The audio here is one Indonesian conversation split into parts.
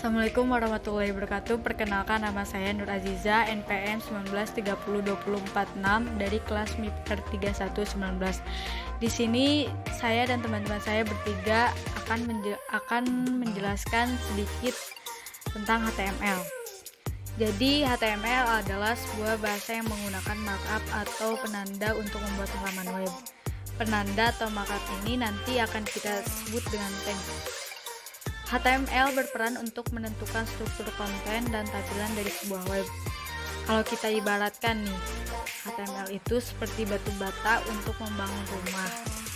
Assalamualaikum warahmatullahi wabarakatuh. Perkenalkan, nama saya Nur Aziza, NPM 19302046 dari kelas MIP R3119. Di sini saya dan teman-teman saya bertiga akan menjelaskan sedikit tentang HTML. Jadi HTML adalah sebuah bahasa yang menggunakan markup atau penanda untuk membuat halaman web. Penanda atau markup ini nanti akan kita sebut dengan tag. HTML berperan untuk menentukan struktur konten dan tampilan dari sebuah web. Kalau kita ibaratkan nih, HTML itu seperti batu bata untuk membangun rumah.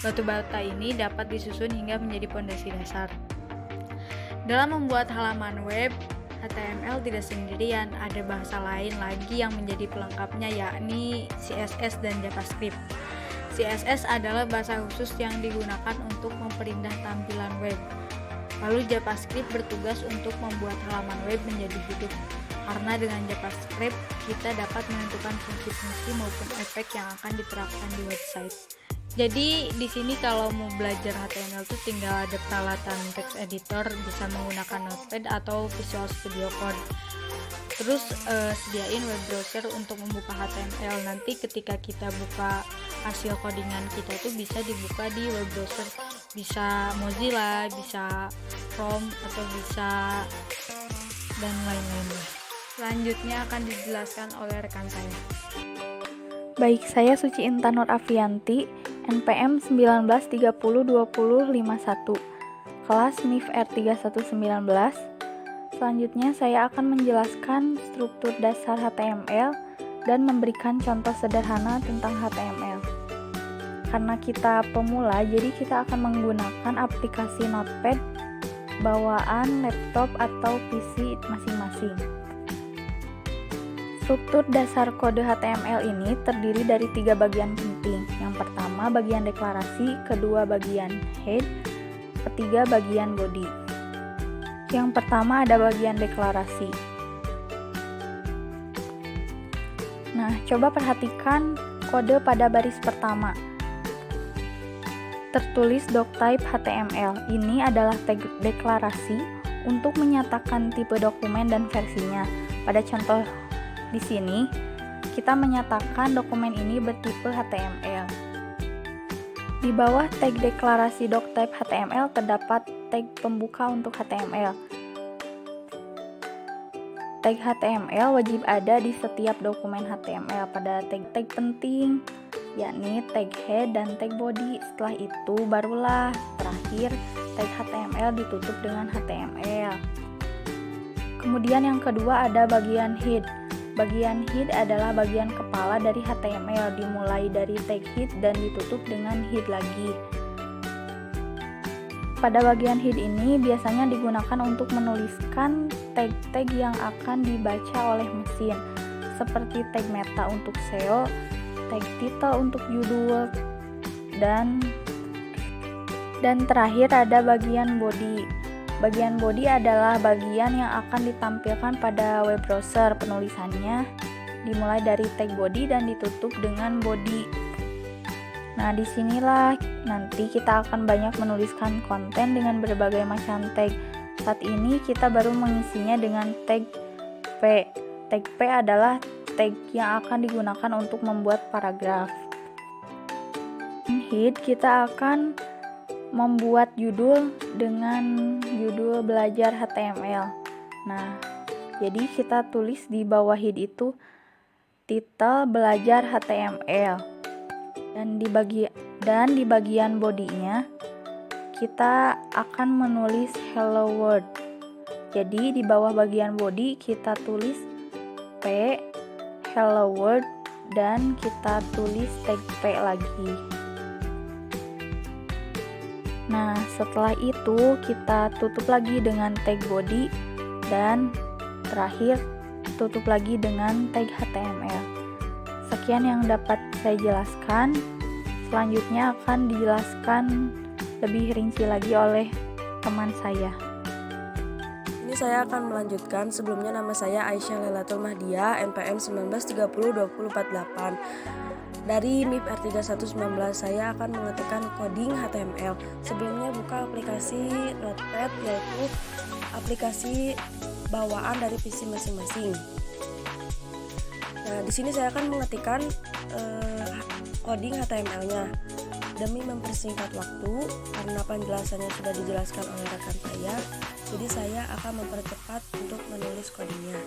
Batu bata ini dapat disusun hingga menjadi pondasi dasar. Dalam membuat halaman web, HTML tidak sendirian, ada bahasa lain lagi yang menjadi pelengkapnya, yakni CSS dan JavaScript. CSS adalah bahasa khusus yang digunakan untuk memperindah tampilan web. Lalu JavaScript bertugas untuk membuat halaman web menjadi hidup. Karena dengan JavaScript kita dapat menentukan fungsi-fungsi maupun efek yang akan diterapkan di website. Jadi di sini kalau mau belajar HTML itu tinggal ada peralatan text editor, bisa menggunakan Notepad atau Visual Studio Code. Terus sediain web browser untuk membuka HTML. Nanti ketika kita buka hasil codingan kita itu bisa dibuka di web browser, bisa Mozilla, bisa Chrome, atau bisa dan lain-lainnya. Selanjutnya akan dijelaskan oleh rekan saya. Baik, saya Suci Intan Nur Afianti, NPM 19302051, kelas MIF R3119. Selanjutnya saya akan menjelaskan struktur dasar HTML dan memberikan contoh sederhana tentang HTML. Karena kita pemula, jadi kita akan menggunakan aplikasi Notepad bawaan laptop atau PC masing-masing. Struktur dasar kode HTML ini terdiri dari 3 bagian penting. Yang pertama bagian deklarasi, kedua bagian head, ketiga bagian body. Yang pertama ada bagian deklarasi. Nah, coba perhatikan kode pada baris pertama. Tertulis doctype HTML. Ini adalah tag deklarasi untuk menyatakan tipe dokumen dan versinya. Pada contoh di sini, kita menyatakan dokumen ini bertipe HTML. Di bawah tag deklarasi doctype HTML terdapat tag pembuka untuk HTML. Tag HTML wajib ada di setiap dokumen HTML pada tag-tag penting, yakni tag head dan tag body. Setelah itu barulah terakhir tag HTML ditutup dengan HTML. Kemudian yang kedua ada bagian head. Bagian head adalah bagian kepala dari HTML, dimulai dari tag head dan ditutup dengan head lagi. Pada bagian head ini biasanya digunakan untuk menuliskan tag-tag yang akan dibaca oleh mesin, seperti tag meta untuk SEO, tag title untuk judul, dan terakhir ada bagian body. Bagian body adalah bagian yang akan ditampilkan pada web browser. Penulisannya dimulai dari tag body dan ditutup dengan body. Nah, disinilah nanti kita akan banyak menuliskan konten dengan berbagai macam tag. Saat ini kita baru mengisinya dengan tag P. Tag P adalah tag yang akan digunakan untuk membuat paragraf. Head kita akan membuat judul dengan judul belajar HTML. Nah, jadi kita tulis di bawah head itu titel belajar HTML. Dan di bagian bodinya kita akan menulis hello world. Jadi di bawah bagian body kita tulis P hello world dan kita tulis tag P lagi. Nah, setelah itu kita tutup lagi dengan tag body dan terakhir tutup lagi dengan tag HTML. Sekian yang dapat saya jelaskan. Selanjutnya akan dijelaskan lebih rinci lagi oleh teman saya. Ini saya akan melanjutkan. Sebelumnya nama saya Aisyah Lailatul Mahdiah, NPM 19302048. Dari MIP R3119 saya akan mengetikkan coding HTML. Sebelumnya buka aplikasi Notepad, yaitu aplikasi bawaan dari PC masing-masing. Nah, di sini saya akan mengetikkan coding HTML-nya. Demi mempersingkat waktu, karena penjelasannya sudah dijelaskan oleh rekan saya, jadi saya akan mempercepat untuk menulis codingnya.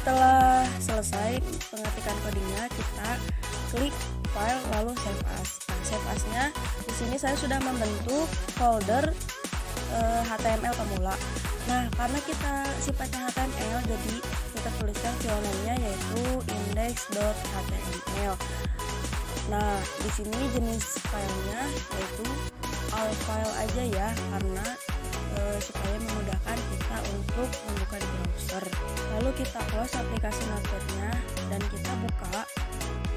Setelah selesai pengetikan codingnya, kita klik file lalu save as. Nah, save as-nya di sini saya sudah membentuk folder HTML pemula. Nah, karena kita sifatnya HTML, jadi kita tuliskan file name-nya yaitu index.html. Nah, di sini jenis filenya yaitu all file aja ya, karena supaya memudahkan kita untuk membuka di browser. Lalu kita close aplikasi Notepad-nya dan kita buka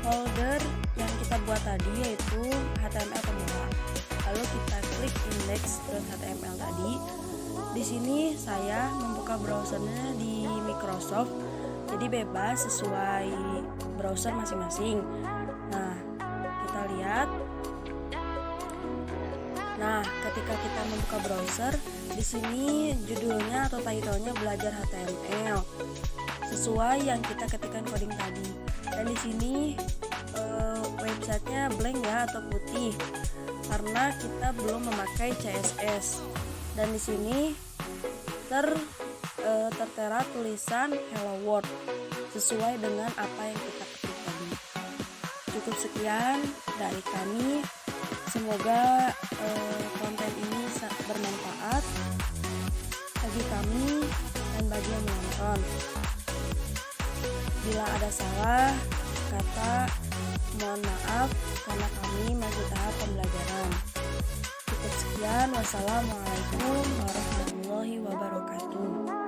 folder yang kita buat tadi yaitu HTML pemula. Lalu kita klik index.html tadi. Di sini saya membuka browsernya di Microsoft, jadi bebas sesuai browser masing-masing. Nah, kita lihat. Nah, ketika kita membuka browser, di sini judulnya atau title-nya belajar HTML sesuai yang kita ketikkan coding tadi. Dan di sini websitenya blank ya atau putih karena kita belum memakai CSS. Dan di sini tertera tulisan Hello World sesuai dengan apa yang kita ketik tadi. Cukup sekian dari kami. Semoga konten ini bermanfaat bagi kami dan bagi yang menonton. Bila ada salah kata, mohon maaf karena kami masih tahap pembelajaran. Cukup sekian. Wassalamualaikum warahmatullahi wabarakatuh.